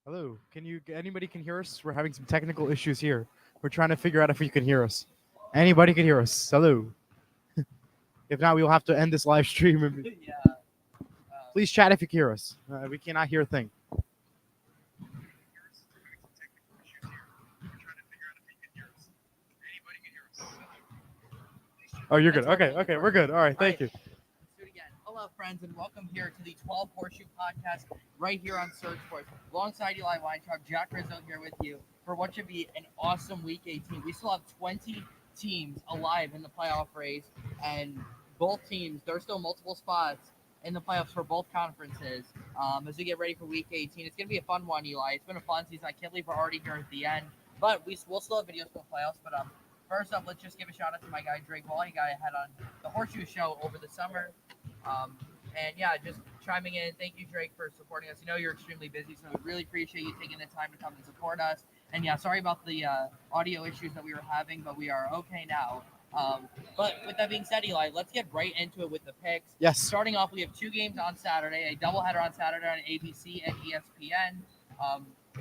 Hello. Anybody can hear us? We're having some technical issues here. We're trying to figure out if you can hear us. Anybody can hear us? Hello. If not, we will have to end this live stream. Yeah. Please chat if you can hear us. We cannot hear a thing. Oh, you're good. That's Okay, working. okay, we're good. All right, thank you. Let's do it again. Hello, friends, and welcome here to the 12 Horseshoe podcast right here on Search Sports. Alongside Eli Weintraub, Jack Rizzo here with you for what should be an awesome Week 18. We still have 20 teams alive in the playoff race, and both teams, there's still multiple spots in the playoffs for both conferences as we get ready for Week 18. It's going to be a fun one, Eli. It's been a fun season. I can't believe we're already here at the end, but we'll still have videos for the playoffs, but first up, let's just give a shout out to my guy Drake Wall. He got I had on the Horseshoe Show over the summer. And yeah, just chiming in. Thank you, Drake, for supporting us. You know you're extremely busy, so we really appreciate you taking the time to come and support us. And yeah, sorry about the audio issues that we were having, but we are okay now. But with that being said, Eli, let's get right into it with the picks. Yes. Starting off, we have two games on Saturday, a doubleheader on Saturday on ABC and ESPN.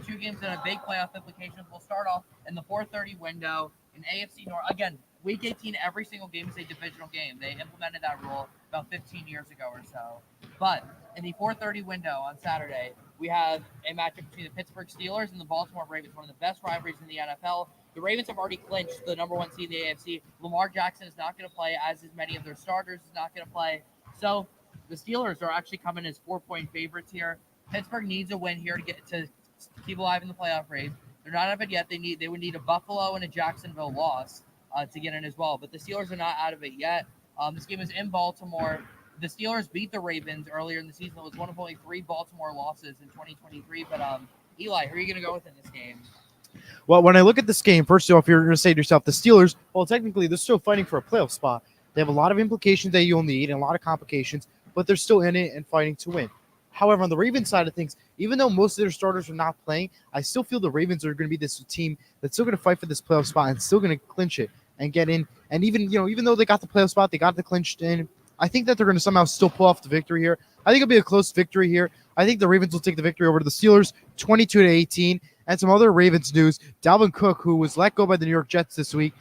Two games that have big playoff implications. We'll start off in the 4:30 window in AFC North. Again, Week 18, every single game is a divisional game. They implemented that rule about 15 years ago or so. But in the 4:30 window on Saturday, we have a matchup between the Pittsburgh Steelers and the Baltimore Ravens, one of the best rivalries in the NFL. The Ravens have already clinched the number one seed in the AFC. Lamar Jackson is not going to play, as is many of their starters is not going to play. So the Steelers are actually coming as 4-point favorites here. Pittsburgh needs a win here to keep alive in the playoff race. They're not out of it yet. They would need a Buffalo and a Jacksonville loss to get in as well. But the Steelers are not out of it yet. This game is in Baltimore. The Steelers beat the Ravens earlier in the season. It was one of only 3 Baltimore losses in 2023. But Eli, who are you going to go with in this game? Well, when I look at this game, first off, you're going to say to yourself, the Steelers, well, technically, they're still fighting for a playoff spot. They have a lot of implications that you'll need and a lot of complications, but they're still in it and fighting to win. However, on the Ravens side of things, even though most of their starters are not playing, I still feel the Ravens are going to be this team that's still going to fight for this playoff spot and still going to clinch it and get in. And even though they got the playoff spot, they got the clinched in. I think that they're going to somehow still pull off the victory here. I think it'll be a close victory here. I think the Ravens will take the victory over to the Steelers, 22-18. And some other Ravens news: Dalvin Cook, who was let go by the New York Jets this week,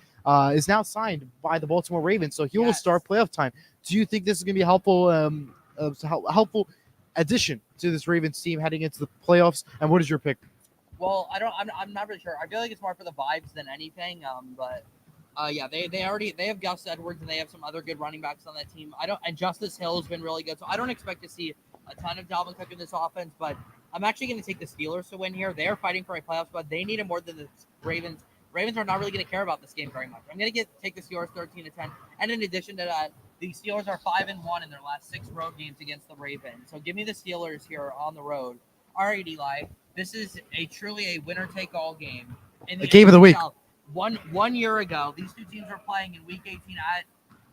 is now signed by the Baltimore Ravens, so he will start playoff time. Do you think this is going to be a helpful addition to this Ravens team heading into the playoffs? And what is your pick? Well, I'm not really sure. I feel like it's more for the vibes than anything. But yeah, they have Gus Edwards and they have some other good running backs on that team. And Justice Hill has been really good, so I don't expect to see a ton of Dalvin Cook in this offense. But I'm actually going to take the Steelers to win here. They are fighting for a playoff spot. They need it more than the Ravens. Ravens are not really going to care about this game very much. I'm going to take the Steelers 13-10. And in addition to that, the Steelers are 5-1 in their last 6 road games against the Ravens. So give me the Steelers here on the road. All right, Eli. This is truly a winner-take-all game. In the game of the week. One year ago, these two teams were playing in Week 18 at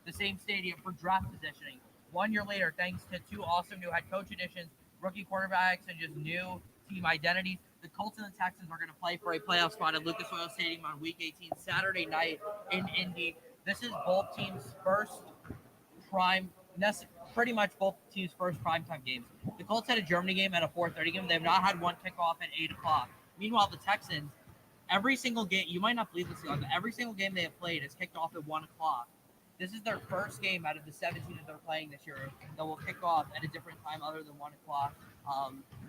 the same stadium for draft positioning. 1 year later, thanks to 2 awesome new head coach additions, rookie quarterbacks, and just new team identities, the Colts and the Texans are going to play for a playoff spot at Lucas Oil Stadium on Week 18, Saturday night in Indy. This is both teams' first pretty much both teams' first primetime games. The Colts had a Germany game and a 4:30 game. They have not had one kickoff at 8 o'clock. Meanwhile, the Texans, every single game, you might not believe this, but every single game they have played has kicked off at 1 o'clock. This is their first game out of the 17 that they're playing this year that will kick off at a different time other than 1 o'clock.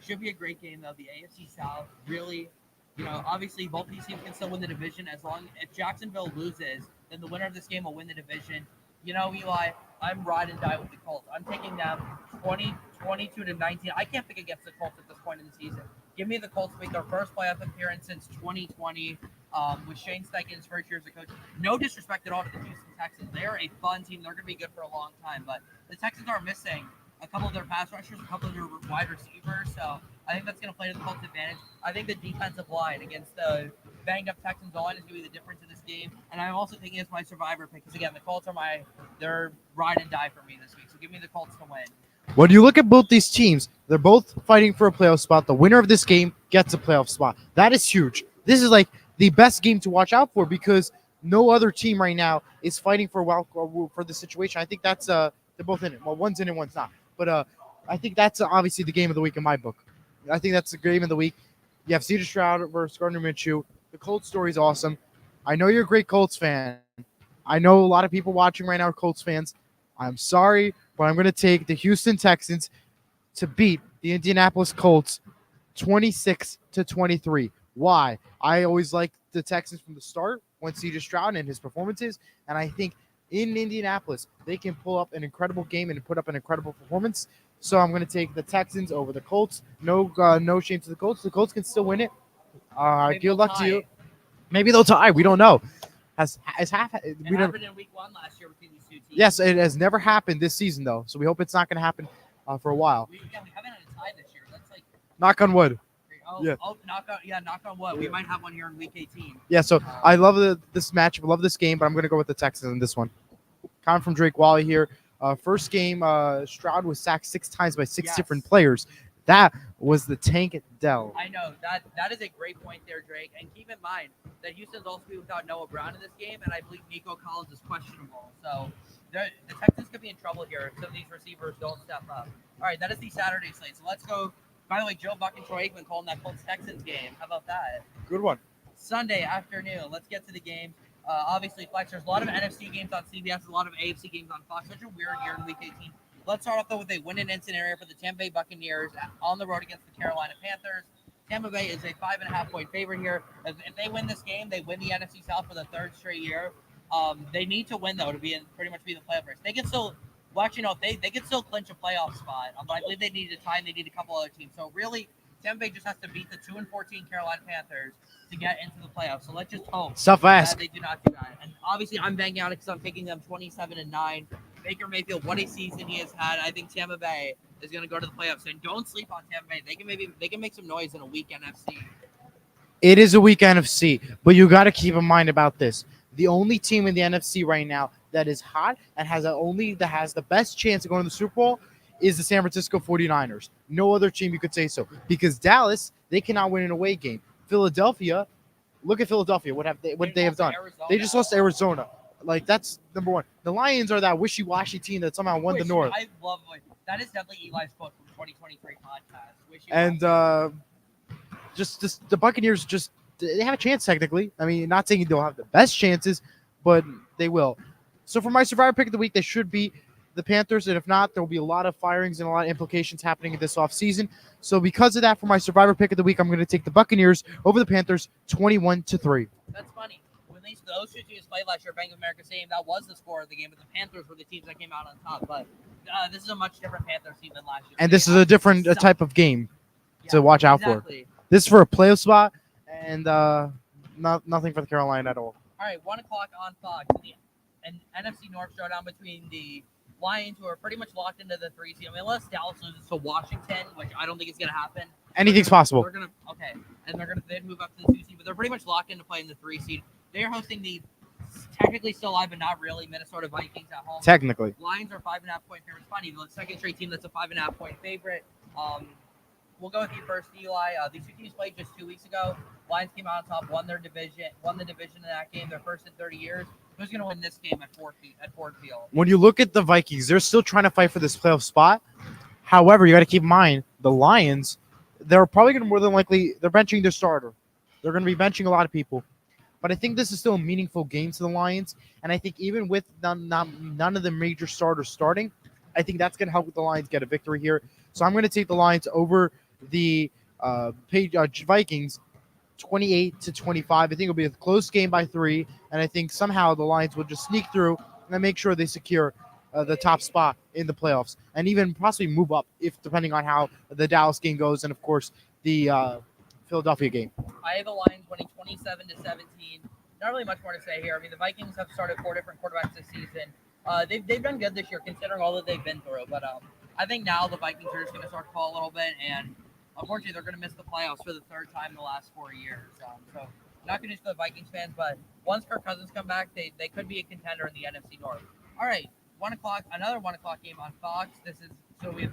Should be a great game, though. The AFC South really, obviously both these teams can still win the division if Jacksonville loses, then the winner of this game will win the division. Eli, I'm ride and die with the Colts. I'm taking them 22-19. I can't pick against the Colts at this point in the season. Give me the Colts to make their first playoff appearance since 2020 with Shane Steichen's first year as a coach. No disrespect at all to the Houston Texans. They are a fun team. They're going to be good for a long time. But the Texans are missing a couple of their pass rushers, a couple of their wide receivers. So I think that's going to play to the Colts' advantage. I think the defensive line against the banged-up Texans line is going to be the difference in this game. And I'm also thinking it's my survivor pick because, again, the Colts are they're ride and die for me this week. So give me the Colts to win. When you look at both these teams, they're both fighting for a playoff spot. The winner of this game gets a playoff spot. That is huge. This is like the best game to watch out for because no other team right now is fighting for the situation. I think that's they're both in it. Well, one's in it, one's not. But I think that's obviously the game of the week in my book. I think that's the game of the week. You have C.J. Stroud versus Gardner Minshew. The Colts story is awesome. I know you're a great Colts fan. I know a lot of people watching right now are Colts fans. I'm sorry, but I'm going to take the Houston Texans to beat the Indianapolis Colts 26-23. Why? I always liked the Texans from the start when C.J. Stroud and his performances, and I think in Indianapolis they can pull up an incredible game and put up an incredible performance. So I'm going to take the Texans over the Colts. No shame to the Colts. The Colts can still win it. Maybe Good they'll luck to you. tie. Maybe they'll tie. We don't know. Has half It we never. happened in week 1 last year between these two teams. Yes, it has never happened this season though. So we hope it's not going to happen for a while. We haven't had a tie this year. That's like Knock on wood. Yeah. knock on wood. We might have one here in week 18. Yeah, so I love this matchup. I love this game, but I'm going to go with the Texans in this one. Comment from Drake Wally here. First game, Stroud was sacked 6 times by 6 Yes. different players. That was the Tank Dell. I know that is a great point there, Drake. And keep in mind that Houston's also be without Noah Brown in this game, and I believe Nico Collins is questionable. So the Texans could be in trouble here if some of these receivers don't step up. All right, that is the Saturday slate. So let's go. By the way, Joe Buck and Troy Aikman calling that Colts Texans game. How about that? Good one. Sunday afternoon. Let's get to the game. Obviously, Flex, there's a lot of NFC games on CBS, a lot of AFC games on Fox. Such a weird year in Week 18. Let's start off, though, with a win-and-end scenario for the Tampa Bay Buccaneers on the road against the Carolina Panthers. Tampa Bay is a 5.5-point favorite here. If they win this game, they win the NFC South for the 3rd straight year. They need to win, though, to pretty much be in the playoff race. They can still, they can still clinch a playoff spot. But I believe they need to tie, and they need a couple other teams. So really, Tampa Bay just has to beat the 2-14 Carolina Panthers to get into the playoffs. So let's just hope Tough that ask. they do not do that. And obviously, I'm banging on it because I'm taking them 27-9. Baker Mayfield, what a season he has had. I think Tampa Bay is going to go to the playoffs. And don't sleep on Tampa Bay. They can make some noise in a weak NFC. It is a weak NFC, but you got to keep in mind about this. The only team in the NFC right now that is hot and has the best chance of going to the Super Bowl is the San Francisco 49ers. No other team you could say so. Because Dallas, they cannot win an away game. Philadelphia, look at Philadelphia. What they have done? They just lost to Arizona. Like, that's number one. The Lions are that wishy-washy team that somehow won the North. I love that is definitely Eli's quote from 2023 podcast. And just the Buccaneers they have a chance technically. I mean, not saying they'll have the best chances, but they will. So for my survivor pick of the week, they should be the Panthers, and if not, there will be a lot of firings and a lot of implications happening in this offseason. So because of that, for my survivor pick of the week, I'm going to take the Buccaneers over the Panthers 21-3. That's funny. When those two teams played last year, Bank of America Stadium, that was the score of the game, but the Panthers were the teams that came out on top. But this is a much different Panthers team than last year. And this is a different type of game to watch out for. Exactly. This is for a playoff spot, and nothing for the Carolina at all. All right, 1 o'clock on Fox. An NFC North showdown between the Lions, who are pretty much locked into the 3 seed. I mean, unless Dallas loses to Washington, which I don't think is going to happen. Anything's possible. And they're gonna move up to the 2 seed, but they're pretty much locked into playing the 3 seed. They are hosting the technically still alive, but not really, Minnesota Vikings at home. Technically. Lions are 5.5-point favorites. Funny, the second straight team that's a 5.5-point favorite. We'll go with you first, Eli. These two teams played just 2 weeks ago. Lions came out on top, won the division in that game, their first in 30 years. Who's going to win this game at Ford Field? When you look at the Vikings, they're still trying to fight for this playoff spot. However, you got to keep in mind the Lions. They're probably going to more than likely they're benching their starter. They're going to be benching a lot of people. But I think this is still a meaningful game to the Lions, and I think even with none of the major starters starting, I think that's going to help the Lions get a victory here. So I'm going to take the Lions over the Vikings 28-25. I think it'll be a close game by 3, and I think somehow the Lions will just sneak through and make sure they secure the top spot in the playoffs and even possibly move up if depending on how the Dallas game goes and, of course, the Philadelphia game. I have the Lions winning 27-17. Not really much more to say here. I mean, the Vikings have started 4 different quarterbacks this season. They've done good this year considering all that they've been through, but I think now the Vikings are just going to start to fall a little bit, and unfortunately, they're going to miss the playoffs for the 3rd time in the last 4 years. So not good news for the Vikings fans, but once Kirk Cousins come back, they could be a contender in the NFC North. All right, 1 o'clock, another 1 o'clock game on Fox. So we have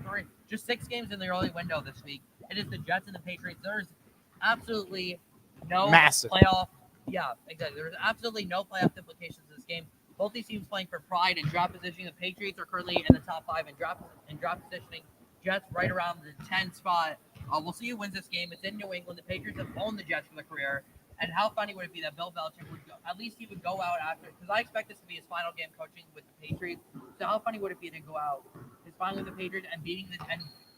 6 games in the early window this week. It is the Jets and the Patriots. There's absolutely no Massive playoff. Yeah, exactly. There's absolutely no playoff implications to this game. Both these teams playing for pride and draft positioning. The Patriots are currently in the top 5 in draft positioning. Jets right around the 10 spot. We'll see who wins this game. It's in New England. The Patriots have owned the Jets for their career. And how funny would it be that Bill Belichick would go, at least he would go out after, because I expect this to be his final game coaching with the Patriots. So how funny would it be to go out his final with the Patriots and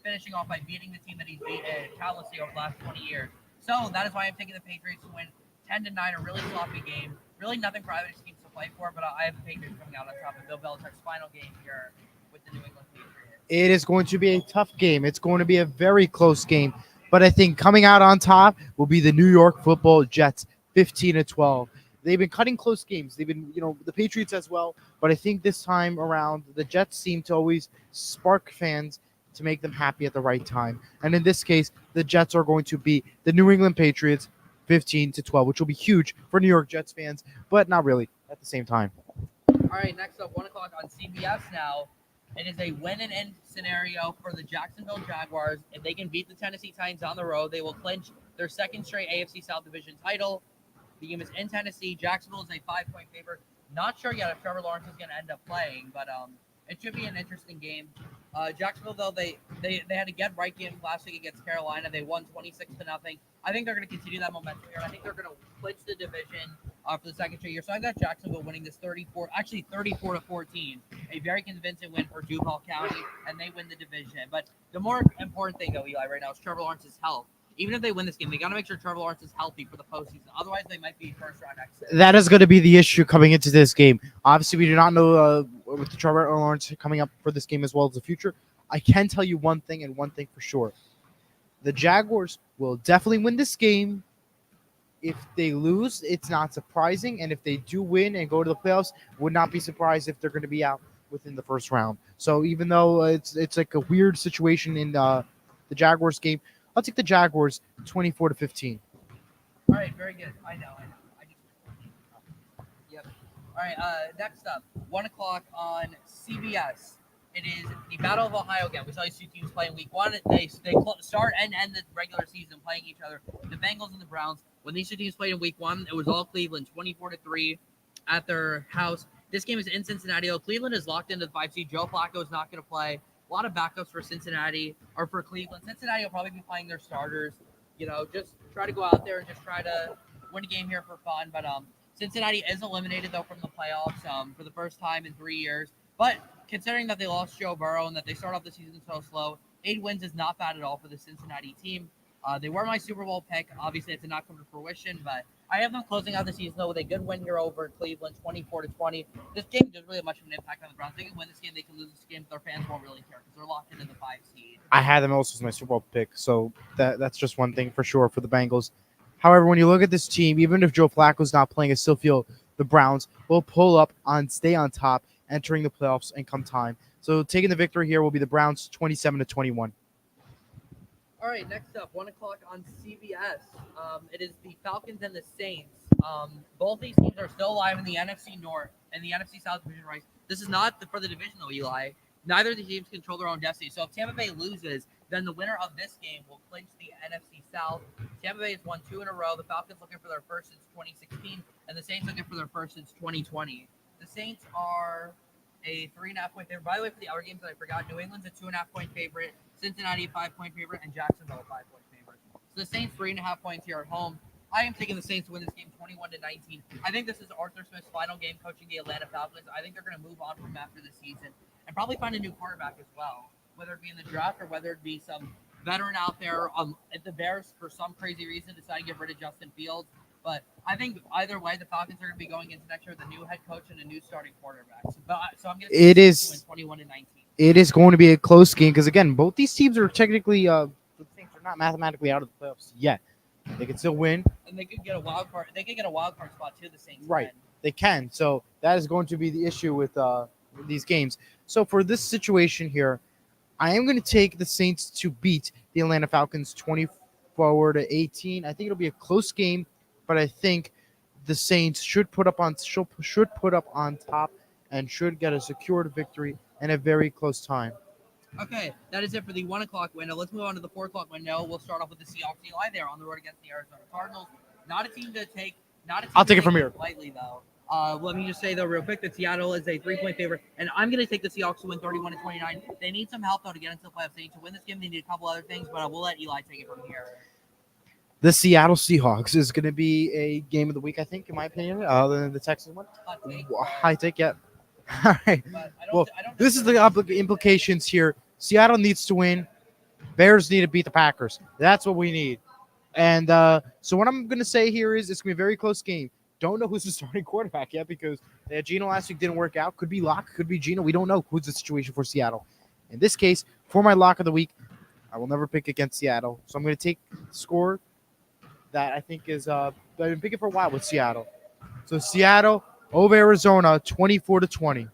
finishing off by beating the team that he's beat countlessly over the last 20 years. So that is why I'm taking the Patriots to win 10-9, a really sloppy game. Really nothing for either team to play for, but I have the Patriots coming out on top of Bill Belichick's final game here with the New England Patriots. It is going to be a tough game. It's going to be a very close game. But I think coming out on top will be the New York Football Jets, 15-12. They've been cutting close games. They've been, the Patriots as well. But I think this time around, the Jets seem to always spark fans to make them happy at the right time. And in this case, the Jets are going to beat the New England Patriots 15-12, which will be huge for New York Jets fans, but not really at the same time. All right, next up, 1 o'clock on CBS now. It is a win and end scenario for the Jacksonville Jaguars. If they can beat the Tennessee Titans on the road, they will clinch their second straight AFC South Division title. The game is in Tennessee. Jacksonville is a 5-point favorite. Not sure yet if Trevor Lawrence is going to end up playing, but it should be an interesting game. Jacksonville, though, they had a get-right game last week against Carolina. They won 26-0. I think they're going to continue that momentum here. I think they're going to clinch the division for the second straight year. So I got Jacksonville winning this 34-14. A very convincing win for Duval County, and they win the division. But the more important thing, though, Eli, right now is Trevor Lawrence's health. Even if they win this game, they got to make sure Trevor Lawrence is healthy for the postseason. Otherwise, they might be first-round exit. That is going to be the issue coming into this game. Obviously, we do not know with the Trevor Lawrence coming up for this game as well as the future. I can tell you one thing and one thing for sure. The Jaguars will definitely win this game. If they lose, it's not surprising. And if they do win and go to the playoffs, would not be surprised if they're going to be out within the first round. So even though it's like a weird situation in the Jaguars game, I'll take the Jaguars 24-15. All right, very good. I know. Yep. All right, next up, 1 o'clock on CBS. It is the Battle of Ohio again. We saw these two teams play in week 1. They start and end the regular season playing each other. The Bengals and the Browns. When these two teams played in week 1, it was all Cleveland, 24-3 at their house. This game is in Cincinnati. Cleveland is locked into the 5 seed. Joe Flacco is not going to play. A lot of backups for Cincinnati or for Cleveland. Cincinnati will probably be playing their starters. Just try to go out there and just try to win a game here for fun. But Cincinnati is eliminated, though, from the playoffs for the first time in 3 years. But considering that they lost Joe Burrow and that they start off the season so slow, 8 wins is not bad at all for the Cincinnati team. They were my Super Bowl pick. Obviously, it did not come to fruition, but I have them closing out the season, though, with a good win here over Cleveland, 24-20. This game doesn't really have much of an impact on the Browns. They can win this game. They can lose this game. Their fans won't really care because they're locked into the 5 seed. I had them also as my Super Bowl pick, so that's just one thing for sure for the Bengals. However, when you look at this team, even if Joe Flacco's not playing, I still feel the Browns will pull up stay on top, entering the playoffs and come time. So taking the victory here will be the Browns 27-21. All right, next up, 1 o'clock on CBS. It is the Falcons and the Saints. Both these teams are still alive in the NFC North and the NFC South division race. This is not for the division, though, Eli. Neither of the teams control their own destiny. So if Tampa Bay loses, then the winner of this game will clinch the NFC South. Tampa Bay has won 2 in a row. The Falcons looking for their first since 2016, and the Saints looking for their first since 2020. The Saints are a 3.5-point favorite. By the way, for the other games that I forgot, New England's a 2.5-point favorite, Cincinnati a 5-point favorite, and Jacksonville a 5-point favorite. So the Saints 3.5 points here at home. I am taking the Saints to win this game 21-19. I think this is Arthur Smith's final game coaching the Atlanta Falcons. I think they're going to move on from after the season and probably find a new quarterback as well, whether it be in the draft or whether it be some veteran out there at the Bears for some crazy reason decide to get rid of Justin Fields. But I think either way, the Falcons are going to be going into next year with a new head coach and a new starting quarterback. So I'm going to win 21-19. It is going to be a close game because, again, both these teams are technically the Saints are not mathematically out of the playoffs yet. They can still win, and they could get a wild card. They could get a wild card spot too. The Saints, right? Win. They can. So that is going to be the issue with these games. So for this situation here, I am going to take the Saints to beat the Atlanta Falcons 24-18. I think it'll be a close game, but I think the Saints should put up on top and should get a secured victory in a very close time. Okay, that is it for the 1 o'clock window. Let's move on to the 4 o'clock window. We'll start off with the Seahawks. Eli there on the road against the Arizona Cardinals. Not a team to take. I'll take it from here lightly though. Let me just say though, real quick, that Seattle is a 3-point favorite, and I'm going to take the Seahawks to win 31-29. They need some help though to get into the playoffs. They need to win this game. They need a couple other things, but we'll let Eli take it from here. The Seattle Seahawks is going to be a game of the week, I think, in my opinion, other than the Texans one. High take, yeah. All right. Well, this is the implications here. Seattle needs to win. Bears need to beat the Packers. That's what we need. And so what I'm going to say here is it's going to be a very close game. Don't know who's the starting quarterback yet because Geno last week didn't work out. Could be Locke, could be Geno. We don't know who's the situation for Seattle. In this case, for my lock of the week, I will never pick against Seattle. So I'm going to take the score that I think is I've been picking for a while with Seattle. So Seattle over Arizona, 24-20.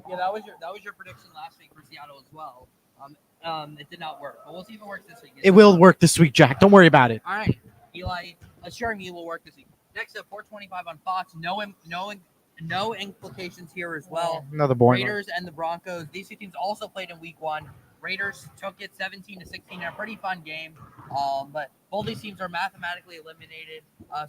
Yeah, that was your prediction last week for Seattle as well. It did not work, but we'll see if it works this week. It will work this week, Jack. Don't worry about it. All right, Eli, assuring me it will work this week. Next up, 425 on Fox. No implications here as well. Another boring Raiders and the Broncos. These two teams also played in Week 1. Raiders took it 17-16 in a pretty fun game. But both these teams are mathematically eliminated,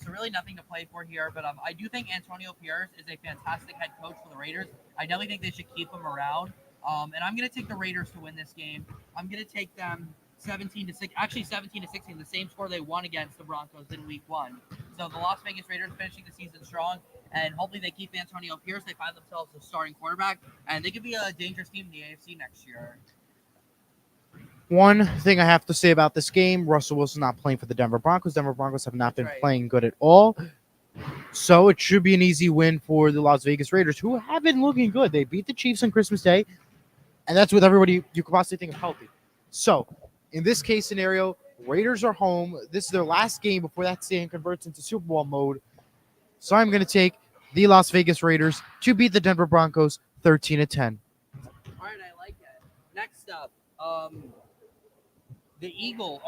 so really nothing to play for here. But I do think Antonio Pierce is a fantastic head coach for the Raiders. I definitely think they should keep him around. And I'm going to take the Raiders to win this game. I'm going to take them 17-16, the same score they won against the Broncos in Week 1. So the Las Vegas Raiders finishing the season strong, and hopefully they keep Antonio Pierce. They find themselves a starting quarterback, and they could be a dangerous team in the AFC next year. One thing I have to say about this game, Russell Wilson not playing for the Denver Broncos. Denver Broncos have not been playing good at all. So it should be an easy win for the Las Vegas Raiders, who have been looking good. They beat the Chiefs on Christmas Day, and that's with everybody you could possibly think of healthy. So in this case scenario, Raiders are home. This is their last game before that stadium converts into Super Bowl mode. So I'm going to take the Las Vegas Raiders to beat the Denver Broncos 13-10. All right, I like it. Next up, the Eagles,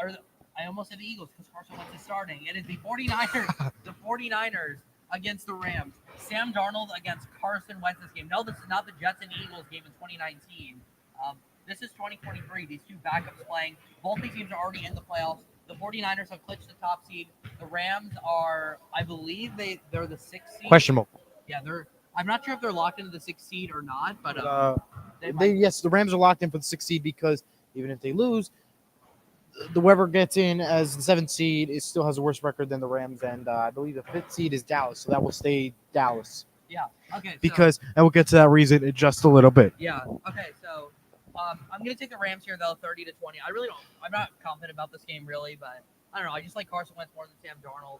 I almost said the Eagles because Carson Wentz is starting. It is the 49ers, the 49ers against the Rams. Sam Darnold against Carson Wentz this game. No, this is not the Jets and Eagles game in 2019. This is 2023. These two backups playing. Both these teams are already in the playoffs. The 49ers have clinched the top seed. The Rams are, I believe they're the 6th seed. Questionable. Yeah, I'm not sure if they're locked into the 6th seed or not, but yes, the Rams are locked in for the 6th seed because even if they lose, whoever gets in as the 7th seed still has a worse record than the Rams, and I believe the 5th seed is Dallas, so that will stay Dallas. Yeah. Okay. Because and we'll get to that reason in just a little bit. Yeah. Okay. So I'm gonna take the Rams here though, 30-20. I'm not confident about this game really, but I don't know. I just like Carson Wentz more than Sam Darnold.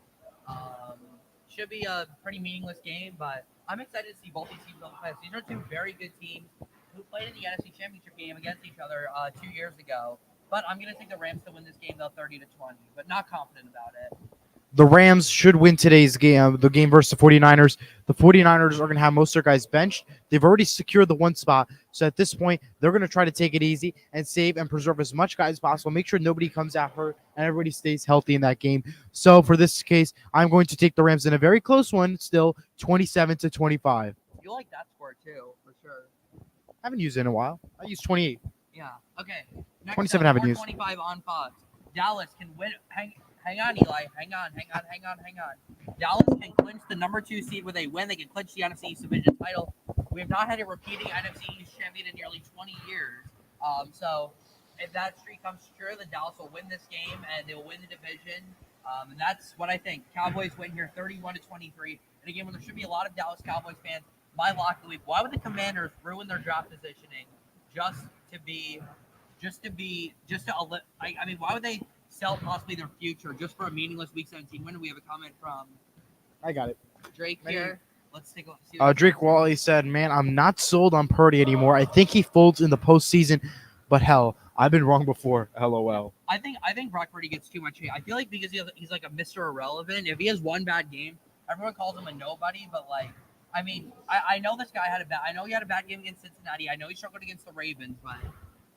Should be a pretty meaningless game, but I'm excited to see both these teams on the playoffs. These are two very good teams who played in the NFC Championship game against each other 2 years ago. But I'm going to take the Rams to win this game, though, 30-20, but not confident about it. The Rams should win today's game, the game versus the 49ers. The 49ers are going to have most of their guys benched. They've already secured the one spot. So at this point, they're going to try to take it easy and save and preserve as much guys as possible. Make sure nobody comes out hurt and everybody stays healthy in that game. So for this case, I'm going to take the Rams in a very close one, still 27-25. You like that score, too, for sure. I haven't used it in a while. I used 28. Yeah. Okay. Next 27 up, haven't used. 25 on Fox. Dallas can win. Hang on, Eli. Hang on. Dallas can clinch the number 2 seed with a win. They can clinch the NFC East division title. We have not had a repeating NFC East champion in nearly 20 years. So if that streak comes true, then Dallas will win this game and they will win the division. And that's what I think. Cowboys win here 31-23. And again, when there should be a lot of Dallas Cowboys fans, my lock of the week. Why would the Commanders ruin their draft positioning I mean, why would they sell possibly their future just for a meaningless Week 17 win? We have a comment from I got it. Drake here. Let's take a look. Drake Wally said, man, I'm not sold on Purdy anymore. I think he folds in the postseason, but hell, I've been wrong before. LOL. I think Brock Purdy gets too much hate. I feel like because he's like a Mr. Irrelevant. If he has one bad game, everyone calls him a nobody, but like, I mean, I know this guy I know he had a bad game against Cincinnati. I know he struggled against the Ravens, but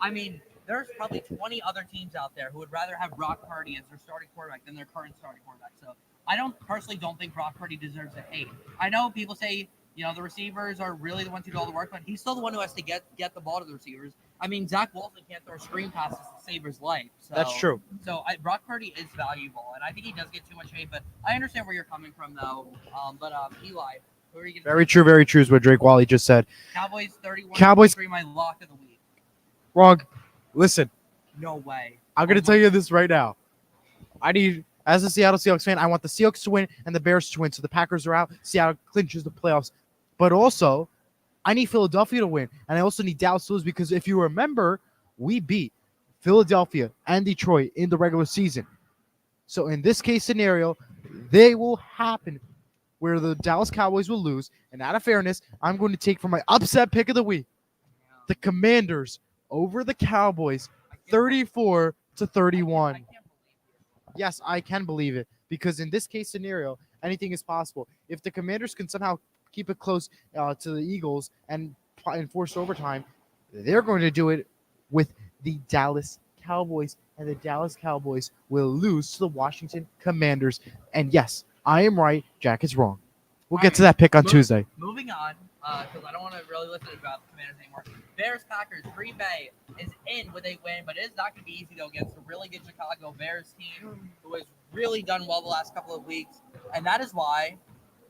I mean, there's probably 20 other teams out there who would rather have Brock Purdy as their starting quarterback than their current starting quarterback. So I personally don't think Brock Purdy deserves a hate. I know people say, the receivers are really the ones who do all the work, but he's still the one who has to get the ball to the receivers. I mean, Zach Wilson can't throw screen passes to save his life. So, that's true. So Brock Purdy is valuable, and I think he does get too much hate, but I understand where you're coming from, though. Eli, Who are you gonna Very take? true, very true is what Drake Wally just said. Cowboys 31. Cowboys- 23, my lock of the week. Wrong. Listen, No way. I'm going to tell you this right now. As a Seattle Seahawks fan, I want the Seahawks to win and the Bears to win. So the Packers are out. Seattle clinches the playoffs. But also, I need Philadelphia to win. And I also need Dallas to lose because if you remember, we beat Philadelphia and Detroit in the regular season. So in this case scenario, they will happen where the Dallas Cowboys will lose. And out of fairness, I'm going to take for my upset pick of the week, the Commanders over the Cowboys, 34 to 31. I can't believe it. Yes, I can believe it because in this case scenario, anything is possible. If the Commanders can somehow keep it close to the Eagles and enforce overtime, they're going to do it with the Dallas Cowboys, and the Dallas Cowboys will lose to the Washington Commanders. And yes, I am right. Jack is wrong. We'll get to that pick on Tuesday. Moving on, because I don't want to really listen about the Commanders anymore. Bears Packers. Green Bay is in with a win, but it is not going to be easy though against a really good Chicago Bears team who has really done well the last couple of weeks, and that is why.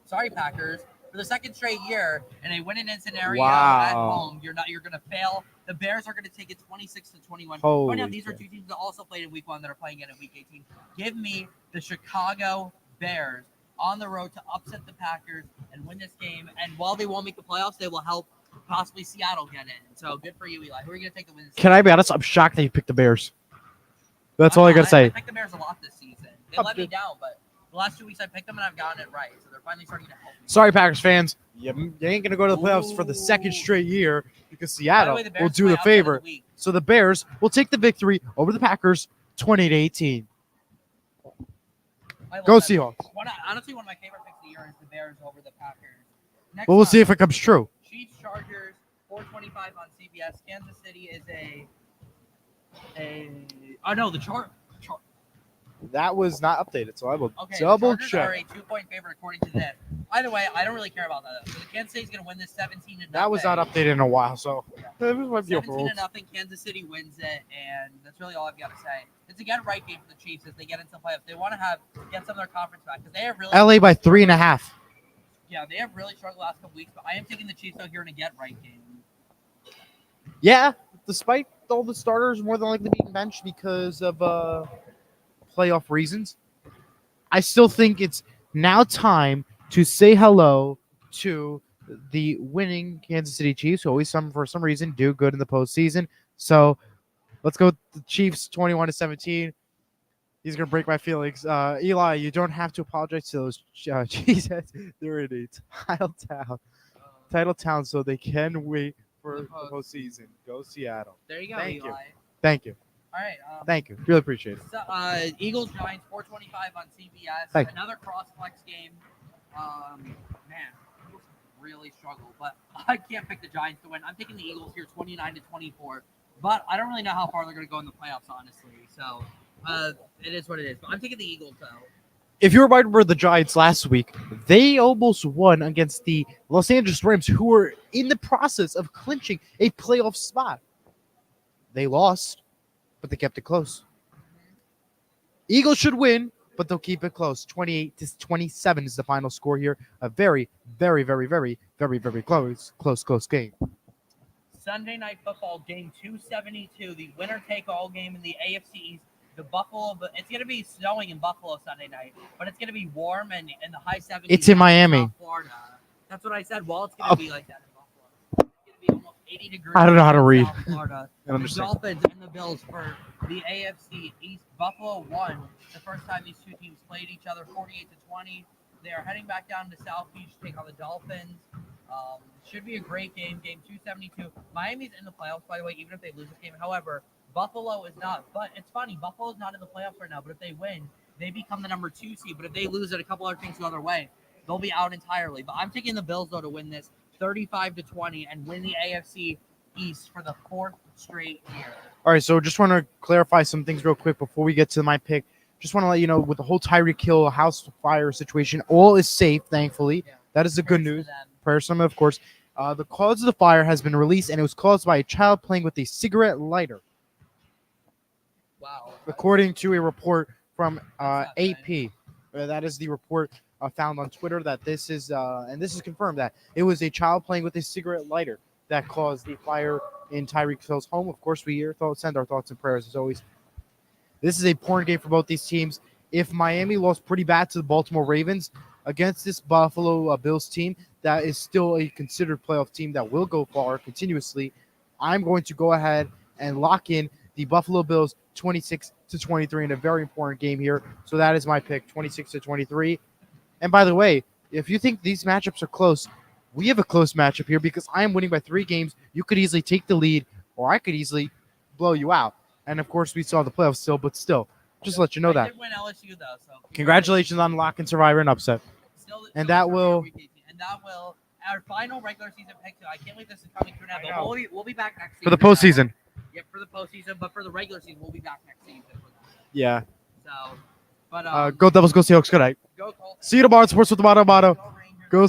Sorry, Packers. For the second straight year, in a win-in scenario at home, you're going to fail. The Bears are going to take it 26 to 21. Right now, these are two teams that also played in Week 1 that are playing again in Week 18. Give me the Chicago Bears on the road to upset the Packers and win this game. And while they won't make the playoffs, they will help possibly Seattle get in. So good for you, Eli. Who are you going to take the win? Can I be honest? I'm shocked that you picked the Bears. That's all I got to say. I picked the Bears a lot this season. They let me down, but the last 2 weeks I picked them and I've gotten it right. So they're finally starting to help me. Sorry, Packers fans. You ain't going to go to the playoffs for the second straight year because Seattle will do the favor. So the Bears will take the victory over the Packers 20-18. Go Seahawks. Honestly, one of my favorite picks of the year is the Bears over the Packers. Next Well, we'll up, see if it comes true. Chiefs Chargers 4:25 on CBS. Kansas City is the That was not updated, so I will Okay, double the Chargers are check. a 2-point favorite according to this. Either way, I don't really care about that. So the Kansas City's going to win this 17 to nothing. That was not updated in a while, so it might be 17 to nothing. Kansas City wins it, and that's really all I've got to say. It's a get-right game for the Chiefs as they get into the playoffs. They want to get some of their conference back because they have really LA by 3.5. Yeah, they have really struggled the last couple weeks, but I am taking the Chiefs out here in a get-right game. Yeah, despite all the starters more than likely being benched because of playoff reasons, I still think it's now time to say hello to the winning Kansas City Chiefs, who always for some reason do good in the postseason. So let's go with the Chiefs 21-17. He's gonna break my feelings. Eli, you don't have to apologize to those Jesus. They're in a title town, so they can wait for the postseason. Go Seattle. There you go, Thank Eli. you. Thank you. All right. Thank you. Really appreciate it. So, Eagles Giants 4:25 on CBS. Thank you. Another cross-flex game. Man, Eagles really struggle, but I can't pick the Giants to win. I'm picking the Eagles here 29-24, but I don't really know how far they're going to go in the playoffs, honestly. So it is what it is. But I'm taking the Eagles though. If you remember the Giants last week, they almost won against the Los Angeles Rams, who were in the process of clinching a playoff spot. They lost, but they kept it close. Eagles should win, but they'll keep it close. 28-27 is the final score here. A very, very, very, very, very, very close game. Sunday Night Football game 272, the winner-take-all game in the AFC East. It's going to be snowing in Buffalo Sunday night, but it's going to be warm and in the high 70s. It's in Miami. South Florida. That's what I said. Well, it's going to be like that in Buffalo. It's going to be almost 80 degrees. I don't know how to in read. South Florida. I The understand. Dolphins and the Bills for the AFC East. Buffalo won the first time these two teams played each other, 48-20. They are heading back down to South Beach to take on the Dolphins. Should be a great game. Game 272. Miami's in the playoffs, by the way, even if they lose this game. However, Buffalo is not. But it's funny. Buffalo's not in the playoffs right now. But if they win, they become the number 2 seed. But if they lose it, a couple other things the other way, they'll be out entirely. But I'm taking the Bills, though, to win this 35-20 and win the AFC East for the 4th straight year. All right, so just want to clarify some things real quick before we get to my pick. Just want to let you know, with the whole Tyreek Hill house fire situation, all is safe, thankfully. Yeah. That is the good Prayers news. to them. Prayers to them, of course. The cause of the fire has been released, and it was caused by a child playing with a cigarette lighter, Wow. according to a report from That's not AP. That is the report found on Twitter that this is, and this is confirmed, that it was a child playing with a cigarette lighter that caused the fire in Tyreek Hill's home. Of course, we send our thoughts and prayers as always. This is a important game for both these teams. If Miami lost pretty bad to the Baltimore Ravens against this Buffalo Bills team, that is still a considered playoff team that will go far continuously. I'm going to go ahead and lock in the Buffalo Bills 26-23 in a very important game here. So that is my pick, 26-23. And by the way, if you think these matchups are close, we have a close matchup here because I am winning by 3 games. You could easily take the lead, or I could easily blow you out. And of course, we saw the playoffs still, but still, just to let you know I that. did win LSU though, so Congratulations on locking Survivor and upset. And that will. And that will our final regular season pick. I can't believe this is coming to an end. I know. But we'll be back next season For the postseason. Yeah, for the postseason, but for the regular season, we'll be back next season for that. Yeah. So, but Go Devils, go Seahawks. Good night. go Colts. See you tomorrow. Sports with the Motto. Go Rangers. Go